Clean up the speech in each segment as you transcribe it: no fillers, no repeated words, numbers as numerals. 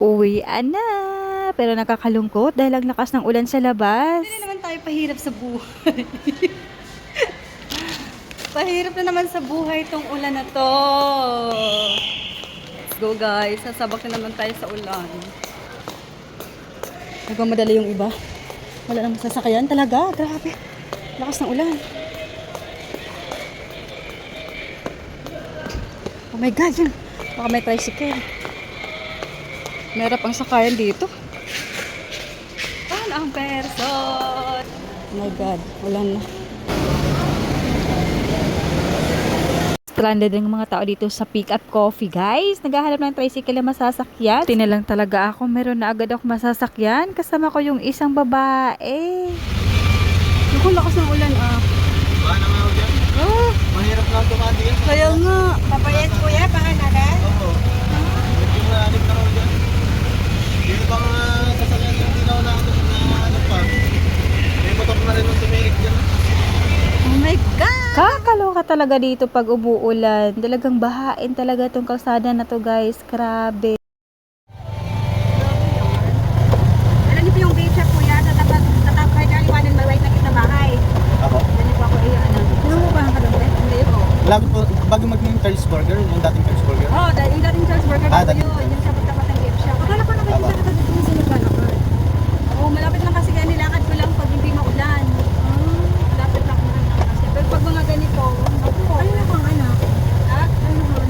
Uwian na, pero nakakalungkot dahil ang lakas ng ulan sa labas. Hindi na naman tayo pahirap sa buhay. Pahirap na naman sa buhay tong ulan na to. Let's go guys, sasabak na naman tayo sa ulan. Nagmamadali yung iba. Wala namang sasakyan talaga, grabe. Lakas ng ulan. Oh my god, yun. Baka may tricycle. Meron pang sakayan dito. Saan ang person? Oh my god, ulan na. Stranded ang mga tao dito sa Pick Up Coffee, guys. Naghahanap ng tricycle na masasakyan. Tinalang talaga ako, meron na agad ako masasakyan. Kasama ko yung isang babae. Naku, lakas ng ulan ah. Paano nga ako dyan? Oh, Mahirap lang tumati yan. kaya nga. Papayas kuya, panganagan? Oo. Medyo maanip na ako dyan. Yung ibang sasakyan yung dinaw na ako na ano pa. May motor na rin yung tumirik dyan. Oh my god! Kakaloka talaga dito pag umuulan. Talagang bahain talaga tong kalsada na to, guys. Grabe. Alam niyo po yung vape shop kuya, sa tapat kaliwanan may white na kita bahay. Ako? Dali po ako iyo, ano. Sino mo ba ang kadampe? Hindi po. Lagi po, bago maging Charles Burger, yung dating Charles Burger. Oh, yung dating Charles Burger Ah, po dating yun. Yung sa tapat ng vape shop. Akala ko naman Tama. yung sa tapat ng siniganakan. Oh, malapit lang kasi kaya nilakad ko lang pag hindi maulan. Malapit lang naman kasi. Pero pag mga ganito, ako, ano na kang anak? Ha? Ano naman?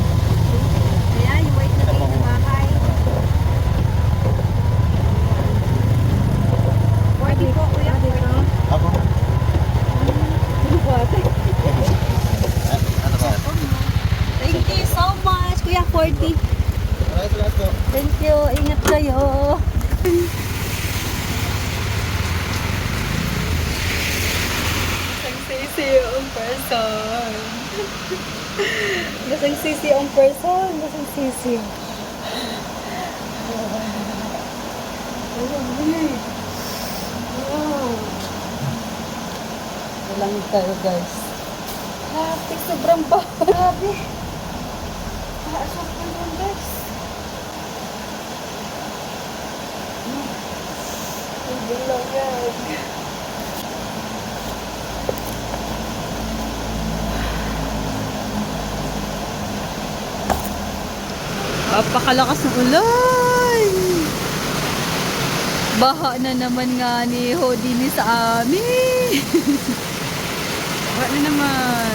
Kaya yung white na vape na bahay. 40 po kuya, 40. Ako? Ano ba? Thank you so much, Kuya 40. Maraming salamat po. Thank you, ingat kayo. Lasang sisi yung person. Lasang sisi yung person. Lasang sisi. Walang tayo guys. Traffic sobrang ba? Grabe. Asok na yun guys. Hindi lang yan. Napakalakas ng ulan. Baha na naman nga ni Hodini sa amin. Baha na naman.